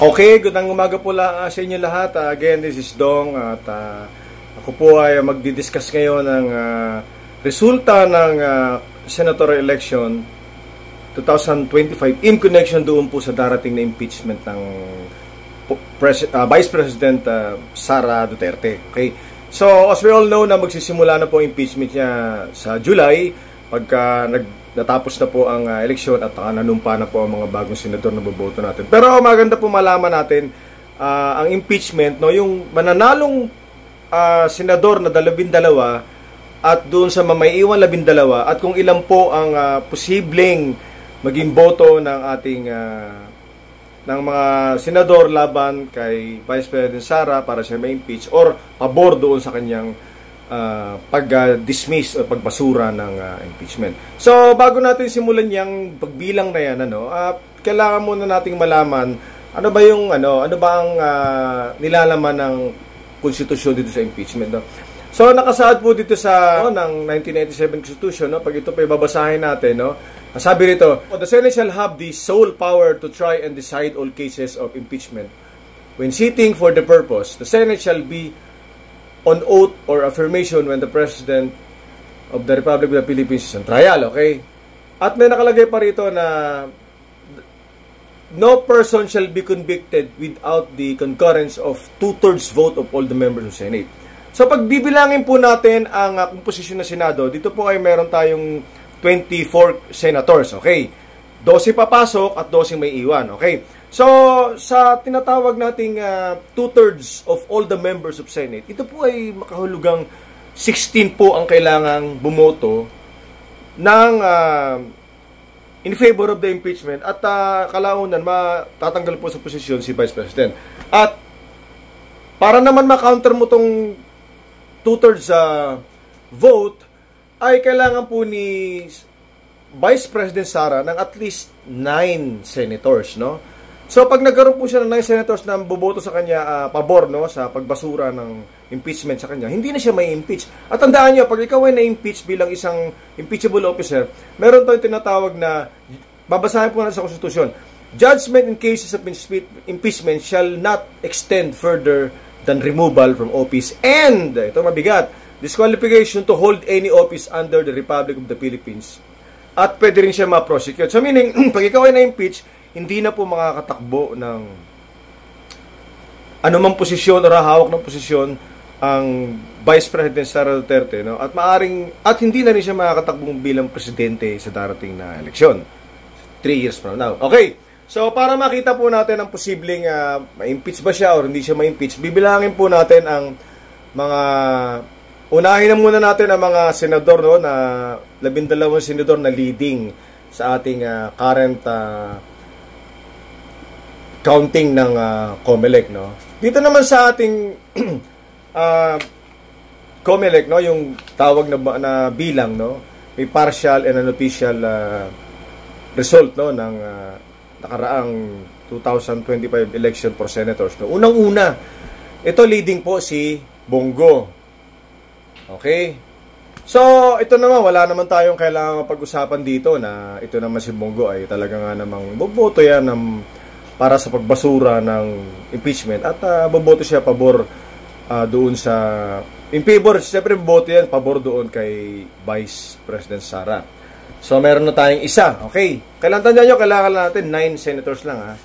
Okay, gandang umaga po sa inyo lahat. Again, this is Dong at ako po ay magdi-discuss ngayon ng resulta ng senatorial election 2025 in connection doon po sa darating na impeachment ng Vice President Sara Duterte. Okay? So, as we all know na magsisimula na po ang impeachment niya sa July pagka natapos na po ang eleksyon at nanumpa na po ang mga bagong senador na boboto natin. Pero maganda po malaman natin ang impeachment, no, yung mananalong senador na 12 at doon sa mamaiiwan 12 at kung ilan po ang posibleng maging boto ng ating ng mga senador laban kay Vice President Sara para siya ma-impeach or pabor doon sa kanyang pag-dismiss o pagbasura ng impeachment. So, bago natin simulan yung pagbilang na yan, kailangan muna nating malaman ano ba ang nilalaman ng konstitusyon dito sa impeachment. No? So, nakasaad po dito sa ng 1997 Constitution, no? Pag ito pa ibabasahin natin, no? Sabi rito, the Senate shall have the sole power to try and decide all cases of impeachment. When sitting for the purpose, the Senate shall be on oath or affirmation when the President of the Republic of the Philippines is on trial, okay? At may nakalagay pa rito na no person shall be convicted without the concurrence of 2/3 vote of all the members of the Senate. So pag bibilangin po natin ang komposisyon ng Senado, dito po ay meron tayong 24 senators, okay? 12 papasok at 12 may iwan, okay? So, sa tinatawag nating 2/3 of all the members of Senate, ito po ay makahulugang 16 po ang kailangang bumoto ng in favor of the impeachment at kalaunan matatanggal po sa posisyon si Vice President. At para naman ma-counter mo tong 2/3 vote, ay kailangan po ni Vice President Sara ng at least 9 senators, no? So, pag nagkaroon po siya ng 9 senators na boboto sa kanya pabor, no, sa pagbasura ng impeachment sa kanya, hindi na siya may impeach. At tandaan nyo, pag ikaw ay na-impeach bilang isang impeachable officer, meron tayong tinatawag na, babasahin po natin sa Konstitusyon, judgment in cases of impeachment shall not extend further than removal from office and, ito mabigat, disqualification to hold any office under the Republic of the Philippines. At pwede rin siya ma-prosecute. So, meaning, pag ikaw ay na-impeach, hindi na po makakatakbo ng anumang posisyon o hawak ng posisyon ang Vice President Sara Duterte, no? At hindi na rin siya makakatakbo bilang presidente sa darating na eleksyon 3 years from now. Okay. So para makita po natin ang posibleng ma-impeach ba siya o hindi siya ma-impeach, bibilangin po natin ang mga unahin na muna natin ang mga senador, no, na 12 senador na leading sa ating current counting ng COMELEC, no. Dito naman sa ating COMELEC, no, yung tawag na bilang, no, may partial and unofficial result, no, ng nakaraang 2025 election for senators, no. Unang-una, ito leading po si Bongo. Okay? So, ito naman, wala naman tayong kailangan pag-usapan dito na ito naman si Bongo ay talaga nga namang boboto yan para sa pagbasura ng impeachment at boboto siya pabor doon sa in favor, siyempre boboto yan pabor doon kay Vice President Sara. So meron na tayong isa, okay? Kailangan tandaan nyo, kailangan natin 9 senators lang, ha?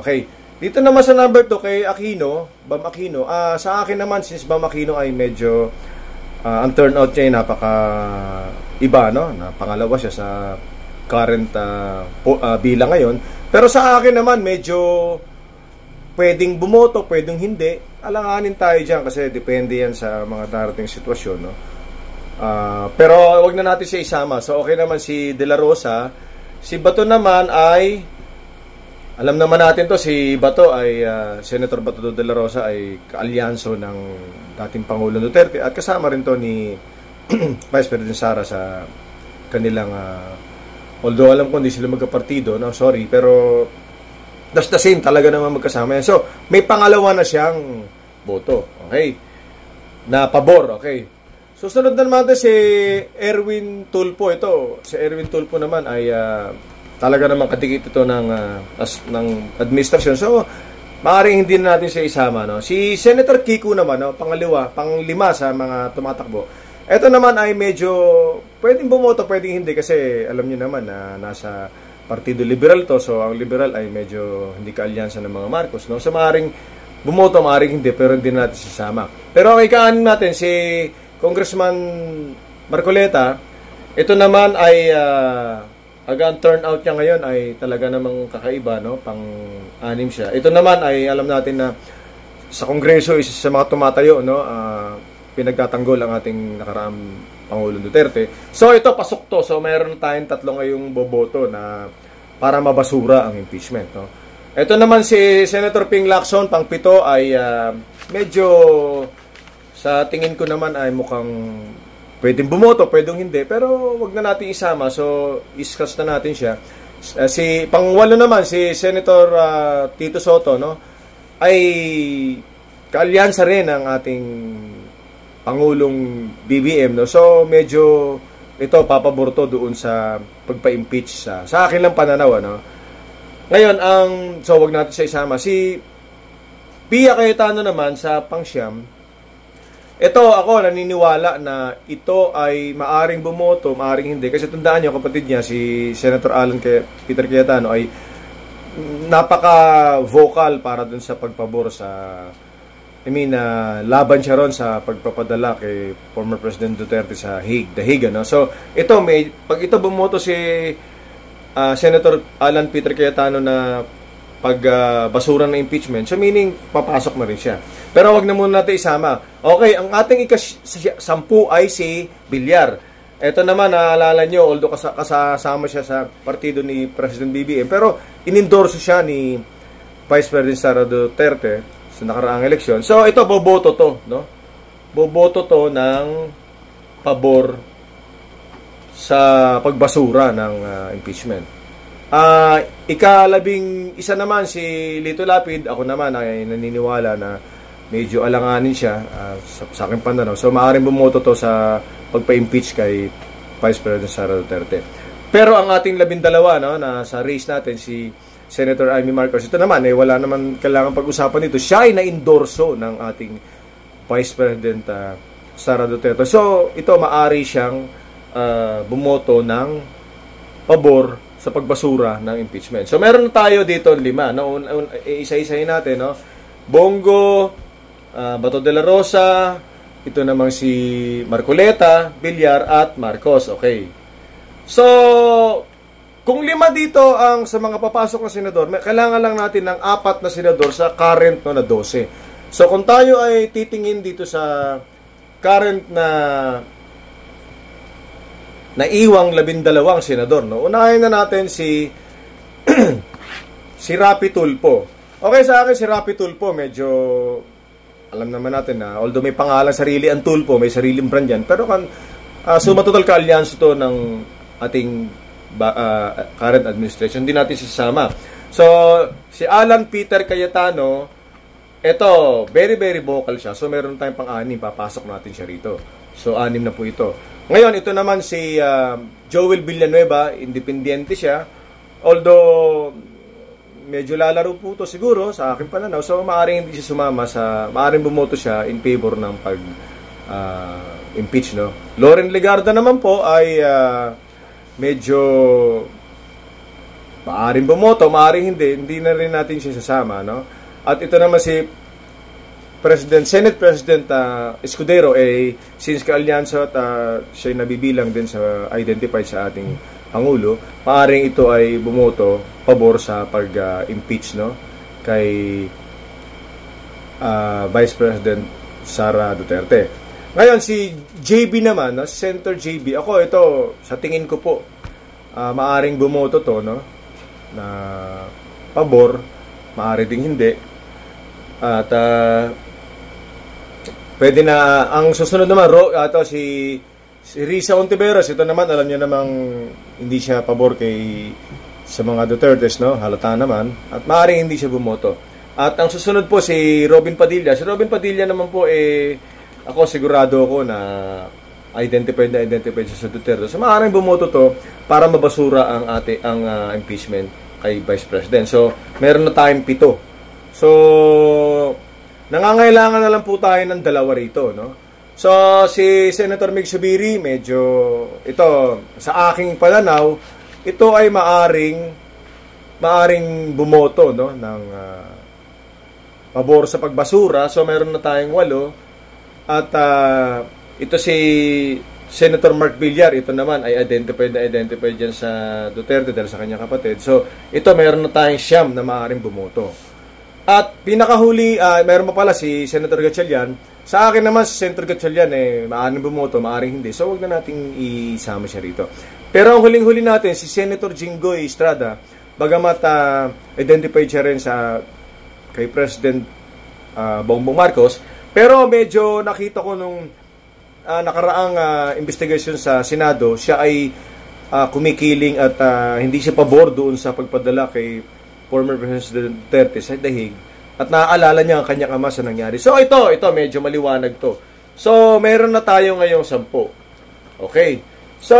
Okay, dito naman sa number 2 kay Aquino, Bam Aquino, sa akin naman since Bam Aquino ay medyo ang turnout niya ay napaka iba, no? Na pangalawa siya sa current bilang ngayon. Pero sa akin naman, medyo pwedeng bumoto, pwedeng hindi. Alanganin tayo dyan kasi depende yan sa mga darating sitwasyon, no? Pero wag na natin siya isama. So okay naman si De La Rosa. Si Bato naman ay, alam naman natin to, si Bato ay, Senator Bato De La Rosa ay kaalyanso ng dating Pangulong Duterte. At kasama rin to ni Vice President Sara sa kanilang although alam ko hindi sila magkapartido, no, sorry, pero that's the same, talaga naman magkasama yan. So, may pangalawa na siyang boto, okay, na pabor, okay. Susunod na naman si Erwin Tulfo. Ito, si Erwin Tulfo naman ay talaga namang kadikit ito ng administrasyon. So, maaaring hindi na natin siya isama, no? Si Senator Kiko naman, no, panglima sa mga tumatakbo. Ito naman ay medyo pwedeng bumoto, pwedeng hindi kasi alam niyo naman na nasa Partido Liberal to. So, ang Liberal ay medyo hindi kaalyansa ng mga Marcos, no? So, maaaring bumoto, maaaring hindi, pero hindi natin sisama. Pero ang ikaanin natin, si Congressman Marcoleta, ito naman ay ang turnout niya ngayon ay talaga namang kakaiba, no? Pang-anim siya. Ito naman ay alam natin na sa Kongreso, isa sa mga tumatayo, no? Pinagtatanggol ang ating nakaraang Pangulong Duterte. So ito, pasok to. So mayroon tayong tatlo ngayong boboto na para mabasura ang impeachment, no? Ito naman si Senator Ping Lacson, pang-pito, ay medyo sa tingin ko naman ay mukhang pwedeng bumoto, pwedeng hindi, pero wag na natin isama. So iskas na natin siya. Si pang-walo naman, si Senator Tito Soto, no, ay kaalyansa rin ang ating Pangulong BBM, no? So medyo ito papabor to doon sa pagpa-impeach sa akin lang pananaw, no? Ngayon, so wag natin siya isama. Si Pia Cayetano naman sa pangsyam, ito ako naniniwala na ito ay maaring bumoto, maaring hindi. Kasi tandaan niyo, kapatid niya, si Senator Peter Cayetano ay napaka-vocal para dun sa pagpabor sa, laban siya ron sa pagpapadala kay former President Duterte sa Hague, The Hague, no? So, pag ito bumoto si Senator Alan Peter Cayetano na pagbasura ng impeachment, so meaning papasok na rin siya. Pero wag na muna natin isama. Okay, ang ating ika-10 ay si Villar. Ito naman, naalala nyo, although kasama siya sa partido ni President BBM, pero inendorso siya ni Vice President Sara Duterte sa nakaraang eleksyon. So ito, boboto to, no? Boboto to ng pabor sa pagbasura ng impeachment. Ika-11 naman si Lito Lapid. Ako naman ay naniniwala na medyo alanganin siya sa aking pananaw. So maaaring bumoto to sa pagpa-impeach kay Vice President Sara Duterte. Pero ang ating 12, no, na sa race natin, si Senator Amy Marcos, ito naman wala naman kailangan pag-usapan dito. Siya ay na-endorso ng ating Vice President Sara Duterte. So ito, maari siyang bumoto ng pabor sa pagbasura ng impeachment. So meron tayo dito 5, no? Isa-isahin natin, no? Bongo, Bato de la Rosa, ito namang si Marcoleta, Villar at Marcos. Okay. So kung 5 dito ang sa mga papasok na senador, kailangan lang natin ng 4 na senador sa current, no, na 12. So kung tayo ay titingin dito sa current na naiwang 12 senador, no? Unahin na natin si si Rapi Tulfo. Okay, sa akin si Rapi Tulfo, medyo alam naman natin na although may pangalan sarili ang Tulfo, may sariling brand yan, pero sumatotal ka-alliance to ng ating current administration, hindi natin sasama. So si Alan Peter Cayetano, ito, very very vocal siya. So meron tayong pang-6, papasok natin siya rito. So 6 na po ito. Ngayon, ito naman si Joel Villanueva, independiente siya. Although medyo lalaro po ito siguro sa aking pananaw. So maaaring hindi siya sumama maaaring bumoto siya in favor ng impeach, no? Loren Legarda naman po ay medyo maaaring bumoto, maaaring hindi na rin natin siya sasama, no? At ito naman si Senate President Escudero, since ka-alyansa at siya nabibilang din sa identified sa ating Pangulo, maaaring ito ay bumoto pabor sa pag-impeach, no, kay Vice President Sara Duterte. Ngayon, si JB naman, no, Senator JB, ako ito, sa tingin ko po, maaaring bumoto to, no, na pabor, maaari ding hindi. At pwede na, ang susunod naman, si Risa Ontiveros, ito naman, alam niyo namang hindi siya pabor sa mga Dutertes, no? Halata naman. At maaaring hindi siya bumoto. At ang susunod po, si Robin Padilla. Si Robin Padilla naman po, ako sigurado ako na identified siya sa Duterte. So maaaring bumoto to para mabasura ang impeachment kay Vice President. So meron na tayong 7. So nangangailangan na lang po tayo ng 2 rito, no? So si Senator Mig Zubiri, medyo ito sa aking pananaw, ito ay maaring bumoto, no, ng pabor sa pagbasura. So meron na tayong 8 at ito si Senator Mark Villar, ito naman ay identified dyan sa Duterte dahil sa kanyang kapatid. So ito meron na tayong 9 na maaaring bumoto. At pinakahuli, meron pa pala si Senator Gatchalian. Sa akin naman si Senator Gatchalian maaaring bumoto, maaaring hindi. So wag na nating isama siya rito. Pero ang huling-huli natin si Senator Jinggoy Estrada, bagamat identified siya rin kay President Bongbong Marcos, pero medyo nakita ko nung nakaraang investigation sa Senado, siya ay kumikiling at hindi siya pabor doon sa pagpadala kay former President Duterte sa dahig at naaalala niya ang kanyang ama sa nangyari. So ito medyo maliwanag to. So meron na tayo ngayong 10. Okay. So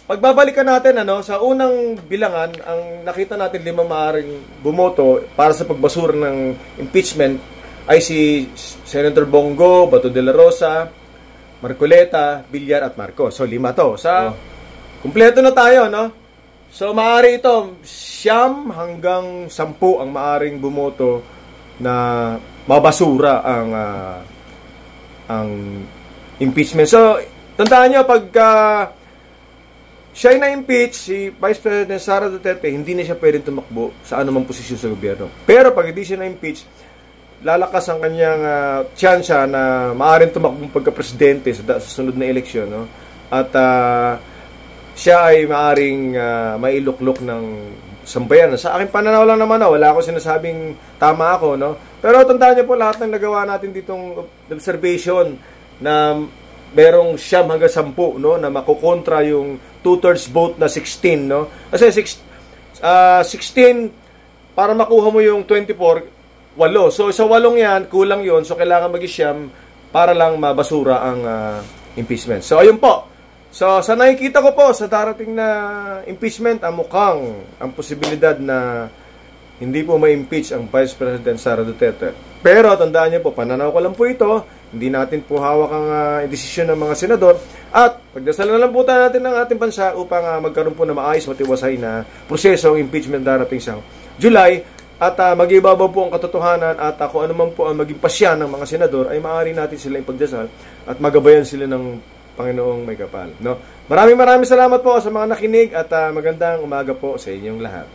pagbabalikan natin sa unang bilangan, ang nakita natin 5 maaaring bumoto para sa pagbasura ng impeachment ay si Senator Bongo, Bato de la Rosa, Marcoleta, Villar at Marcos. So 5 to. Kumpleto na tayo, no? So maaari ito 9 hanggang 10 ang maaring bumoto na mabasura ang impeachment. So tandaan niyo, pagka siya ay na-impeach, si Vice President Sara Duterte, hindi na siya pwedeng tumakbo sa anumang posisyon sa gobyerno. Pero pag hindi siya na-impeach, lalakas ang kanyang tsansya na maaaring tumakbong pagka-presidente sa sunod na eleksyon, no? At siya ay maaaring mailuklok ng sambayan. Sa akin pananaw lang naman, wala ako sinasabing tama ako, no? Pero tandaan niyo po, lahat ng nagawa natin ditong observation na merong 9 hanggang 10, no, na makukontra yung 2/3 vote na 16, no? Kasi 16 para makuha mo yung 24, 8. So sa 8 yan, kulang yon. So kailangan mag-siyam para lang mabasura ang impeachment. So ayun po. So sa nakikita ko po sa darating na impeachment, ang posibilidad na hindi po ma-impeach ang Vice President Sara Duterte. Pero tandaan niyo po, pananaw ko lang po ito. Hindi natin po hawak ang desisyon ng mga senador. At pagdasalan na lang po natin ng ating bansa upang magkaroon po na maayos, matiwasay na proseso ang impeachment darating sa July. At mag-ibabaw po ang katotohanan at kung ano man po ang maging pasya ng mga senador, ay maaari natin sila ipagdasal at magabayan sila ng Panginoong may kapal. No? Maraming salamat po sa mga nakinig at magandang umaga po sa inyong lahat.